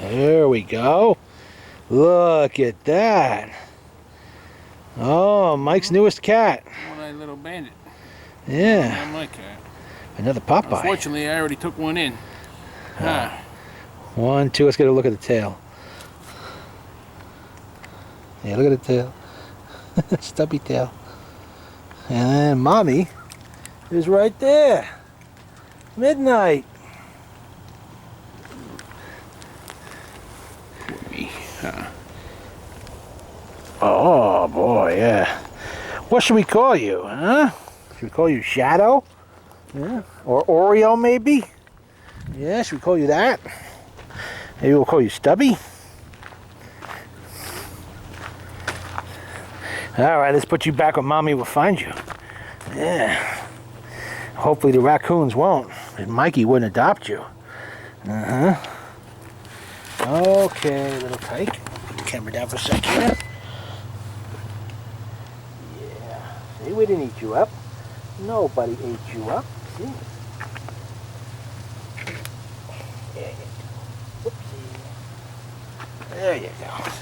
There we go. Look at that. Oh, Mike's newest cat. One-eyed little bandit. Yeah. Not my cat. Another Popeye. Unfortunately, I already took one in. Ah. 1, 2. Let's get a look at the tail. Yeah, look at the tail. Stubby tail. And then Mommy is right there. Midnight. Oh boy, yeah. What should we call you, huh? Should we call you Shadow? Yeah. Or Oreo maybe? Yeah, should we call you that? Maybe we'll call you Stubby. Alright, let's put you back where Mommy will find you. Yeah. Hopefully the raccoons won't. And Mikey wouldn't adopt you. Uh-huh. Okay, little kike. Put the camera down for a second. Yeah. See, we didn't eat you up. Nobody ate you up. See? There you go. Whoopsie. There you go.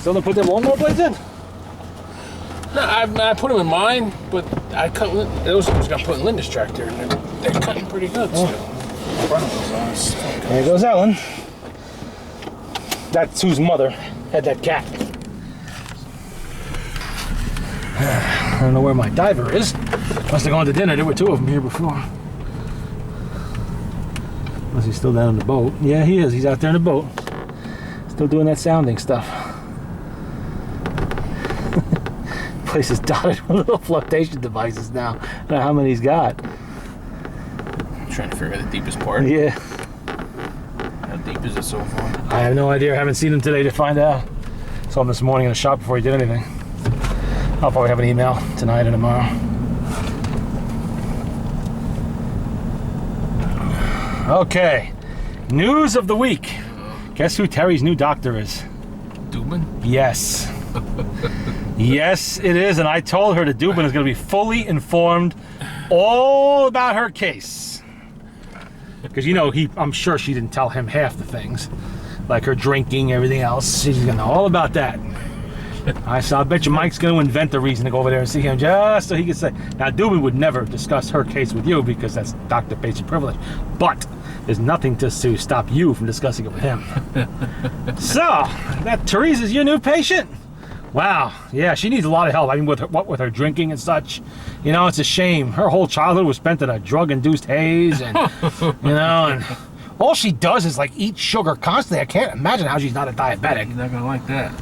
Still didn't put them lawnmower blades in? No, I put them in mine, but I cut. Those ones got put in Linda's tractor, and they're cutting pretty good still. Front of those on. There goes Ellen. That's whose mother had that cat. I don't know where my diver is. Must have gone to dinner. There were two of them here before. Unless he's still down in the boat. Yeah, he is. He's out there in the boat. Still doing that sounding stuff. Place is dotted with little flotation devices now. I don't know how many he's got. I'm trying to figure out the deepest part. Yeah. How deep is it so far? I have no idea. I haven't seen him today to find out. Saw him this morning in the shop before he did anything. I'll probably have an email tonight or tomorrow. Okay. News of the week. Guess who Terry's new doctor is? Dubin? Yes. Yes, it is. And I told her that Dubin is going to be fully informed all about her case. Because, you know, I'm sure she didn't tell him half the things. Like her drinking, everything else. She's going to know all about that. I bet you Mike's going to invent a reason to go over there and see him just so he can say. Now, Dubin would never discuss her case with you because that's doctor-patient privilege. But there's nothing to stop you from discussing it with him. So, that Teresa's your new patient? Wow. Yeah, she needs a lot of help. I mean, with her drinking and such. You know, it's a shame. Her whole childhood was spent in a drug-induced haze. And, you know, and all she does is, like, eat sugar constantly. I can't imagine how she's not a diabetic. You're not going to like that.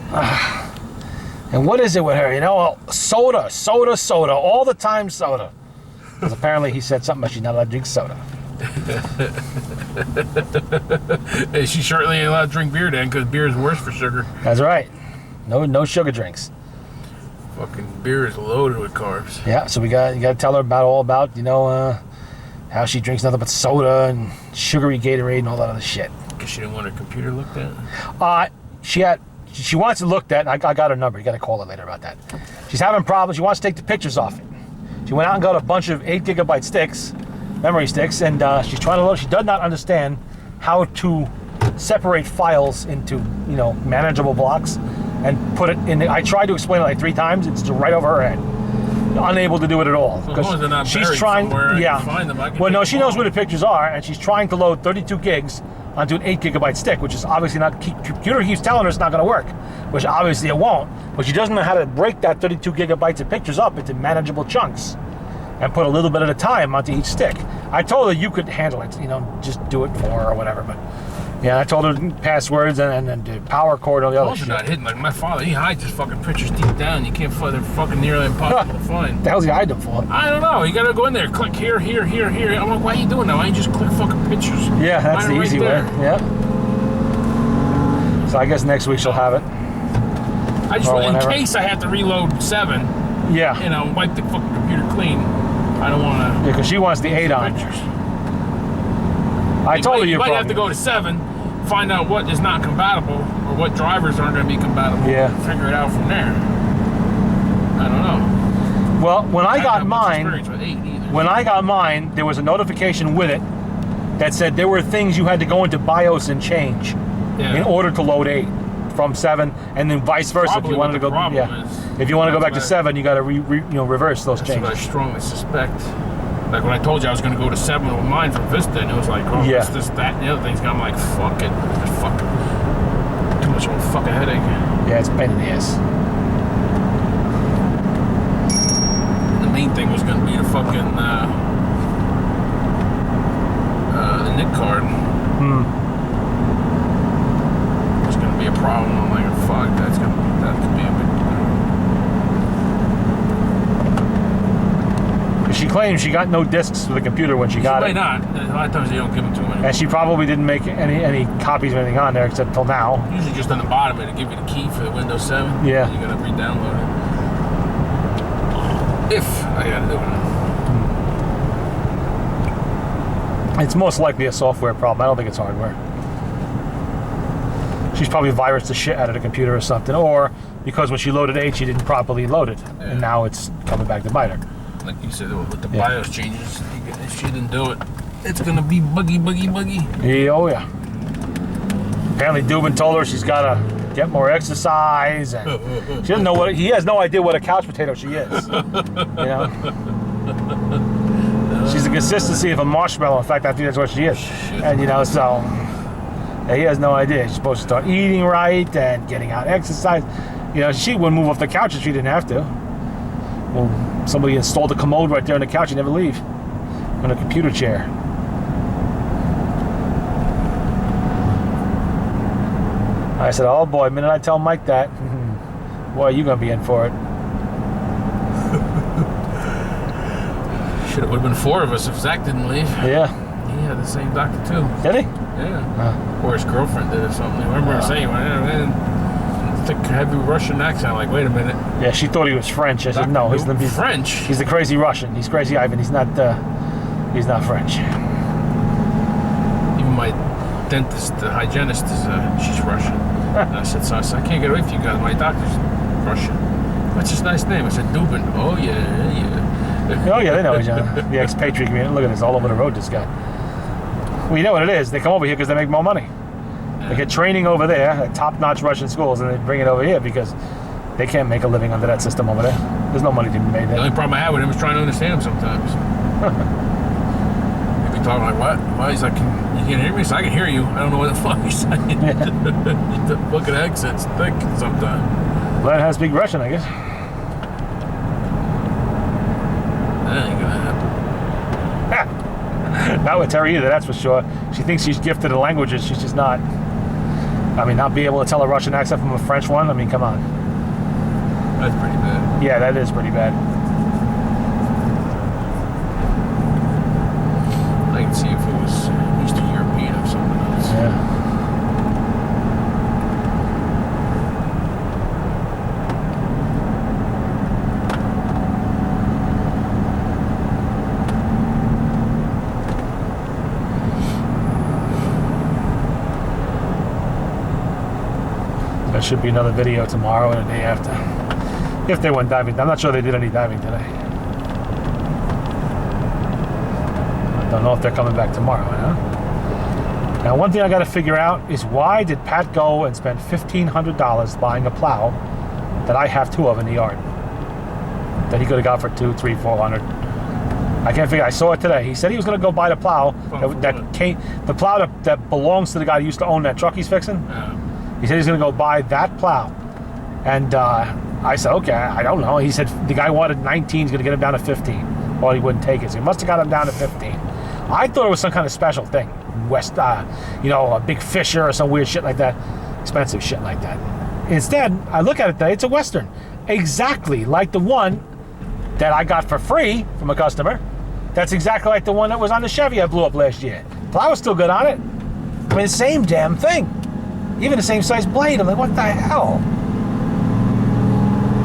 And what is it with her? You know, soda, all the time soda. Because apparently he said something about she's not allowed to drink soda. Hey, she certainly ain't allowed to drink beer then, because beer is worse for sugar. That's right. No sugar drinks. Fucking beer is loaded with carbs. Yeah, so you got to tell her all about, you know, how she drinks nothing but soda and sugary Gatorade and all that other shit. Guess she didn't want her computer looked at? She wants it looked at. I got her number. You got to call her later about that. She's having problems. She wants to take the pictures off it. She went out and got a bunch of 8 gigabyte sticks, memory sticks, and she's trying to load. She does not understand how to separate files into, you know, manageable blocks and put it in. I tried to explain it like 3 times. It's right over her head. Unable to do it at all. As long as they're not she's buried trying. somewhere, Yeah. I can find them. I can Well, no, pick she them knows up. where the pictures are, and she's trying to load 32 gigs onto an 8 gigabyte stick, which is obviously not. Computer keeps telling her it's not going to work, which obviously it won't. But she doesn't know how to break that 32 gigabytes of pictures up into manageable chunks and put a little bit at a time onto each stick. I told her you could handle it, you know, just do it for her or whatever. But yeah, I told her passwords and the power cord and all the other Those are shit. not hidden. Like my father, he hides his fucking pictures deep down. You can't find. They're fucking nearly impossible to find. What the hell's he hiding them for? I don't know. You gotta go in there, click here, here, here, here. I'm like, why are you doing that? Why don't you just click fucking pictures? Yeah, that's Mine the are easy right way. there. Yeah. So I guess next week she'll have it. I just Or want, in whenever. case I have to reload 7, Yeah. you know, wipe the fucking computer clean. I don't want to. Yeah, because she wants the 8 on. Pictures. I told her You you might have to go to 7, find out what is not compatible or what drivers aren't going to be compatible. Yeah. Figure it out from there. I don't know. Well, when I don't got have much mine, experience with 8 either. when I got mine, there was a notification with it that said there were things you had to go into BIOS and change Yeah. in order to load 8 from 7, and then vice versa. Probably if you wanted to what go, the problem yeah, is. if you want to go back to That's 7, you got to reverse those That's what I changes. strongly suspect. Like when I told you I was going to go to 7 with mine from Vista, and it was like, oh, Yeah. this, that, and the other things. And I'm like, fuck it. Just fucking too much of a fucking headache. Yeah, it's a pain in the ass. The main thing was going to be the fucking the NIC card. It's going to be a problem. I'm like, fuck, that could be a big. She claims she got no discs for the computer when she got Why it, not? A lot of times they don't give them to me. and she probably didn't make any copies or anything on there except till now. Usually just on the bottom, it'll give you the key for the Windows 7. Yeah. You gotta re-download it. If I gotta do it. It's most likely a software problem. I don't think it's hardware. She's probably virused the shit out of the computer or something, or because when she loaded 8, she didn't properly load it, Yeah. and now it's coming back to bite her. Like you said, with the Yeah. BIOS changes, if she didn't do it, it's gonna be buggy. Yeah, oh yeah. Apparently, Dubin told her she's got to get more exercise, and she doesn't know he has no idea what a couch potato she is. You know, she's the consistency of a marshmallow. In fact, I think that's what she is. And you know, so yeah, he has no idea. She's supposed to start eating right and getting out exercise. You know, she wouldn't move off the couch if she didn't have to. Well, somebody installed a commode right there on the couch. You never leave. On a computer chair. I said, oh boy, the minute I tell Mike that, boy, you gonna be in for it. Shit, it would have been 4 of us if Zach didn't leave. Yeah. He had the same doctor too. Did he? Yeah. Or his girlfriend did or something. I remember her saying, thick, heavy Russian accent. I'm like, wait a minute. Yeah, she thought he was French. I said, no, he's French. He's the crazy Russian. He's crazy Ivan. He's not French. Even my dentist, the hygienist, she's Russian. And I said, I can't get away from you guys. My doctor's Russian. What's his nice name? I said, Dubin. Oh, yeah. Oh, yeah, they know each other. The expatriate community. Look at this, all over the road, this guy. Well, you know what it is. They come over here because they make more money. They get training over there at top-notch Russian schools, and they bring it over here because they can't make a living under that system over there. There's no money to be made The there. only problem I had with him was trying to understand him sometimes. He'd be talking like, what? Well, he's like, you can't hear me? So I can hear you. I don't know what the fuck he's saying. The fucking accent's thick sometimes. Learn how to speak Russian, I guess. That ain't gonna happen. Not with Terry either, that's for sure. She thinks she's gifted in languages. She's just not. I mean, not be able to tell a Russian accent from a French one. I mean, come on. That's pretty bad. Yeah, that is pretty bad. I can see if it was Eastern European or something else. Yeah. There should be another video tomorrow and the day after. If they went diving. I'm not sure they did any diving today. Don't know if they're coming back tomorrow, huh? Now, one thing I got to figure out is why did Pat go and spend $1,500 buying a plow that I have 2 of in the yard that he could have got for $200, $300, $400? I can't figure. I saw it today. He said he was going to go buy the plow the plow that belongs to the guy who used to own that truck he's fixing. He said he's going to go buy that plow, and I said, okay, I don't know. He said the guy wanted 19, he's going to get him down to 15, or he wouldn't take it. So he must have got him down to 15. I thought it was some kind of special thing, a big Fisher or some weird shit like that, expensive shit like that. Instead, I look at it today. It's a Western, exactly like the one that I got for free from a customer. That's exactly like the one that was on the Chevy I blew up last year. Plow was still good on it. I mean, the same damn thing. Even the same size blade. I'm like, what the hell?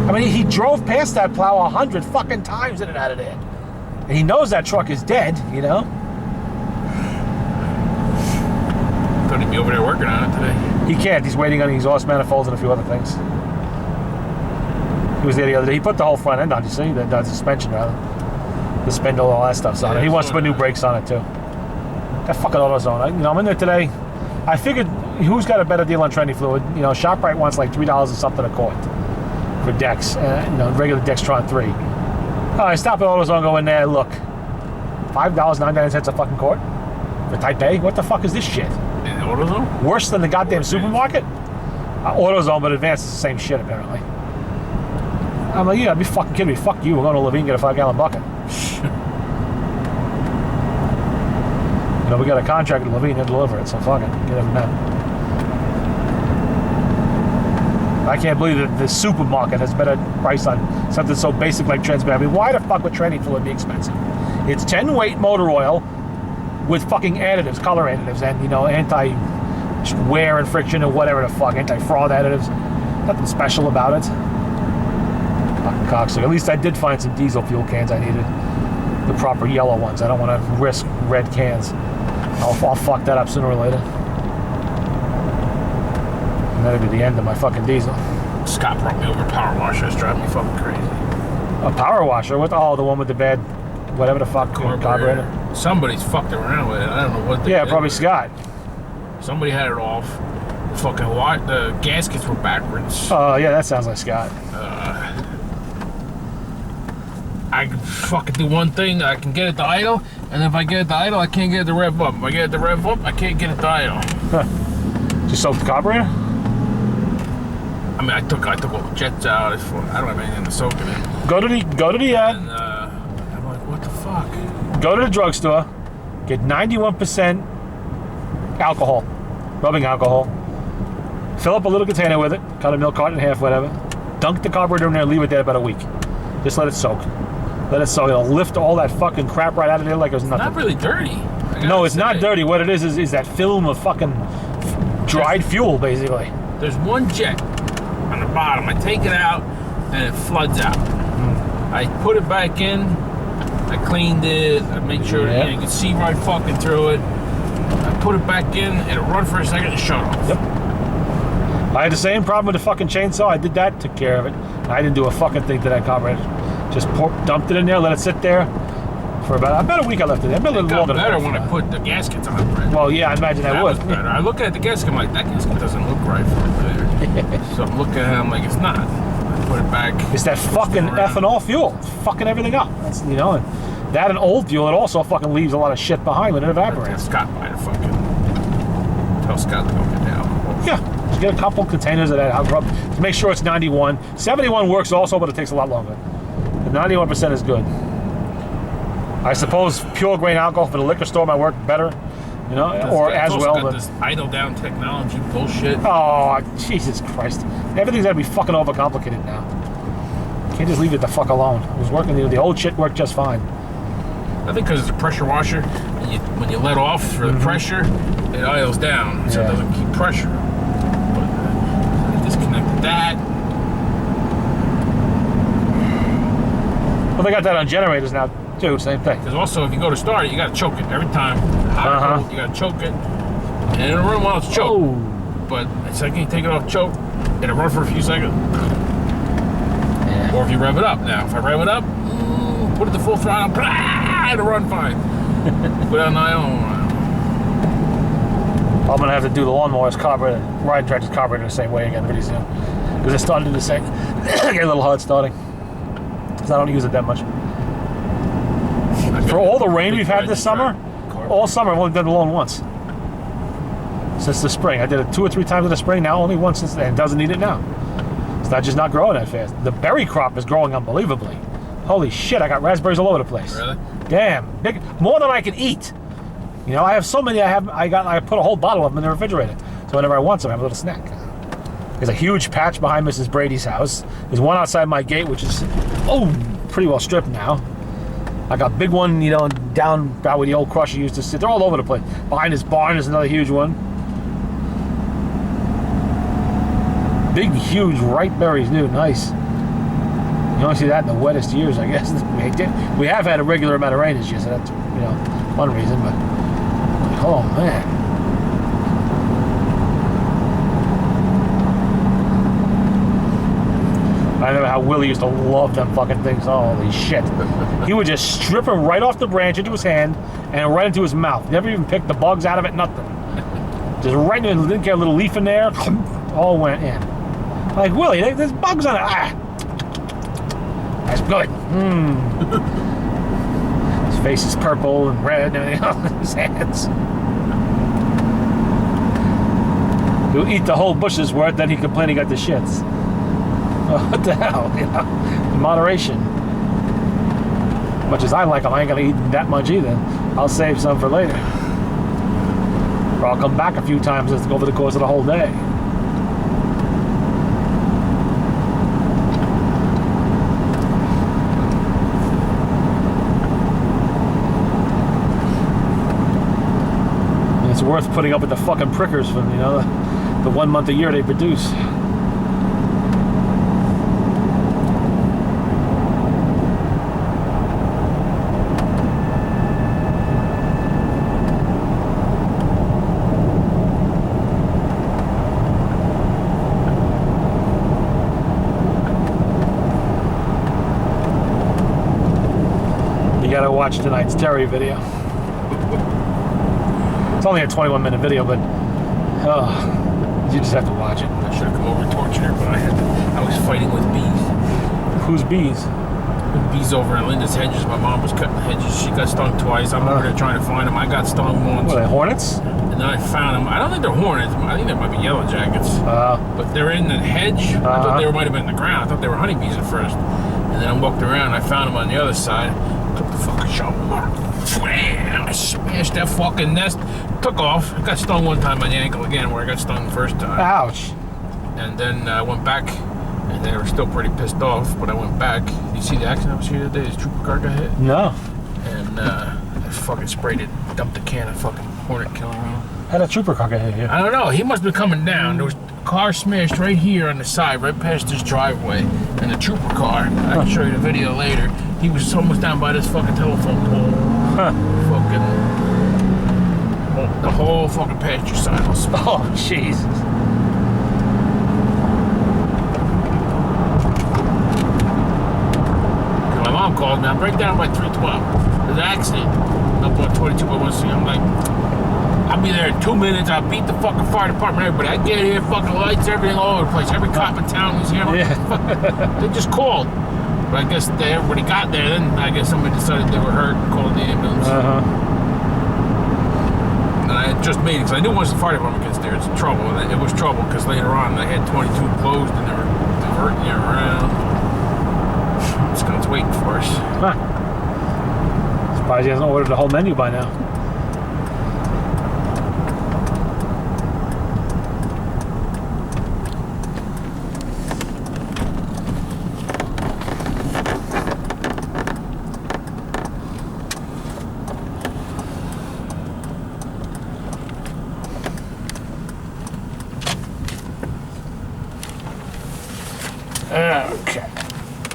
I mean, he drove past that plow 100 fucking times in and out of there. And he knows that truck is dead, you know? Thought he'd be over there working on it today. He can't. He's waiting on the exhaust manifolds and a few other things. He was there the other day. He put the whole front end on, you see? The suspension, rather. The spindle, all that stuff's on it. He wants to put new brakes on it, too. That fucking AutoZone. I'm in there today. I figured, who's got a better deal on Trendy Fluid? ShopRite wants like $3 and something a quart for Dex. Regular Dextron 3. I stop at AutoZone, go in there, look. $5.99 a fucking quart for Type A? What the fuck is this shit? In AutoZone? Worse than the goddamn supermarket? AutoZone, but Advanced is the same shit, apparently. I'm like, yeah, be fucking kidding me. Fuck you. We're going to Levine and get a 5-gallon bucket. We got a contract with Levine to deliver it, so fuck it. Get it from them. I can't believe that the supermarket has better price on something so basic like Transmit. I mean, why the fuck would Trendy Fluid be expensive? It's 10-weight motor oil with fucking additives, color additives, and, anti-wear and friction and whatever the fuck, anti-fraud additives. Nothing special about it. Fucking cocksucker. At least I did find some diesel fuel cans I needed. The proper yellow ones. I don't want to risk red cans. I'll fuck that up sooner or later. And that'll be the end of my fucking diesel. Scott brought me over a power washer. It's driving me fucking crazy. A power washer? What? Oh, the one with the bad, whatever the fuck, carburetor. Somebody's fucked around with it. I don't know what they did. Probably Scott. Somebody had it off. The gaskets were backwards. Oh, yeah, that sounds like Scott. I can fucking do one thing. I can get it to idle, and if I get it to idle, I can't get it to rev up. If I get it to rev up, I can't get it to idle. Just soak the carburetor? I mean, I took all the jets out. I don't have anything to soak it in. Go to the And I'm like, what the fuck? Go to the drugstore, get 91% alcohol, rubbing alcohol. Fill up a little container with it, cut a milk carton in half, whatever. Dunk the carburetor in there, leave it there about a week. Just let it soak. Let it soak. It'll lift all that fucking crap right out of there like it was nothing. Not really dirty. No, it's not dirty. What it is that film of fucking dried fuel, basically. There's one jet on the bottom. I take it out, and it floods out. I put it back in. I cleaned it. I made sure you can see right fucking through it. I put it back in. It'll run for a second and shut off. Yep. I had the same problem with the fucking chainsaw. I did that, took care of it. I didn't do a fucking thing to that carburetor. Just dumped it in there, let it sit there for about a week. I left it there. It got better when I put the gaskets on it. Right? Well, yeah, I imagine that would. Better. I look at the gasket, I'm like, that gasket doesn't look right for it there. So I'm looking at it, I'm like, it's not. I put it back. It's that fucking ethanol fuel. It's fucking everything up. That's, and that and old fuel, it also fucking leaves a lot of shit behind when it evaporates. Scott buy the fucking. Tell Scott to go get the alcohol. Yeah. Just get a couple containers of that alcohol to make sure it's 91. 71 works also, but it takes a lot longer. The 91% is good. I suppose pure grain alcohol for the liquor store might work better, or as well. Got this idle down technology bullshit. Oh, Jesus Christ! Everything's got to be fucking overcomplicated now. Can't just leave it the fuck alone. It was working. The old shit worked just fine. I think because it's a pressure washer, when you let off for the pressure, it idles down, so it doesn't keep pressure. But I disconnected that. Well, they got that on generators now, too. Same thing. Because also, if you go to start it, you got to choke it every time. You got to choke it, and it'll run while it's choked. Oh. But the second you take it off choke, it'll run for a few seconds. Or if you rev it up. Now, if I rev it up, put it to full throttle, it'll run fine. But I don't know. I'm gonna have to do the lawnmower's carburetor, ride tractor's carburetor the same way again pretty soon. Because it's starting to do the same. Get a little hard starting. Because I don't use it that much. For all the rain we've had this summer, all summer I've only done the lawn once. Since the spring. I did it 2 or 3 times in the spring, now only once since then. It doesn't need it now. It's not just not growing that fast. The berry crop is growing unbelievably. Holy shit, I got raspberries all over the place. Really? Damn. Big, more than I can eat. You know, I have so many I put a whole bottle of them in the refrigerator. So whenever I want some, I have a little snack. There's a huge patch behind Mrs. Brady's house. There's one outside my gate, which is, pretty well stripped now. I got a big one, you know, down about where the old crusher used to sit. They're all over the place. Behind his barn is another huge one. Big, huge, ripe berries, dude. Nice. You only see that in the wettest years, I guess. We have had a regular amount of rain this year, so that's, you know, one reason, but oh man. I remember how Willie used to love them fucking things. Holy shit. He would just strip them right off the branch into his hand and right into his mouth. Never even picked the bugs out of it, nothing. Just right in, didn't get a little leaf in there, all went in. Like, Willie, there's bugs on it. Ah. That's good. His face is purple and red and everything on his hands. He'll eat the whole bush's worth, then he complain he got the shits. What the hell, you know? In moderation. Much as I like them, I ain't gonna eat that much either. I'll save some for later. Or I'll come back a few times over the course of the whole day. And it's worth putting up with the fucking prickers from, you know, the 1 month a year they produce. You gotta watch tonight's Terry video. It's only a 21-minute video, but you just have to watch it. I should have come over and tortured her, but I was fighting with bees. Who's bees? Bees over at Linda's hedges. My mom was cutting the hedges. She got stung twice. I'm over there trying to find them. I got stung once. What are they, hornets? And then I found them. I don't think they're hornets. I think they might be yellow jackets. But they're in the hedge. I thought they might have been in the ground. I thought they were honeybees at first. And then I walked around. I found them on the other side. Took the fucking shovel. Wham! I smashed that fucking nest. Took off. I got stung one time on the ankle again, where I got stung the first time. Ouch. And then I went back, and they were still pretty pissed off. But I went back. You see the accident I was here today? This trooper car got hit. No. And I fucking sprayed it, dumped a can of fucking hornet killer on him. How'd a trooper car get hit here? I don't know. He must be coming down. There was a car smashed right here on the side, right past this driveway. And the trooper car, I can show you the video later. He was almost down by this fucking telephone pole. Fucking, the whole fucking pasture side was smashed. Oh, Jesus. My mom called me. I'm right down by 312. There's an accident up on 22 by 1C. I'm like, I'll be there in 2 minutes. I'll beat the fucking fire department, everybody. I get here, fucking lights, everything all over the place. Every cop in town was here. Yeah. They just called. But I guess everybody got there, then I guess somebody decided they were hurt and called the ambulance. And I had just made it, because I knew once the fire department gets there, it's trouble. And it was trouble, because later on they had 22 closed and they were diverting you around. Scott's waiting for us. Surprised he hasn't ordered the whole menu by now. Okay.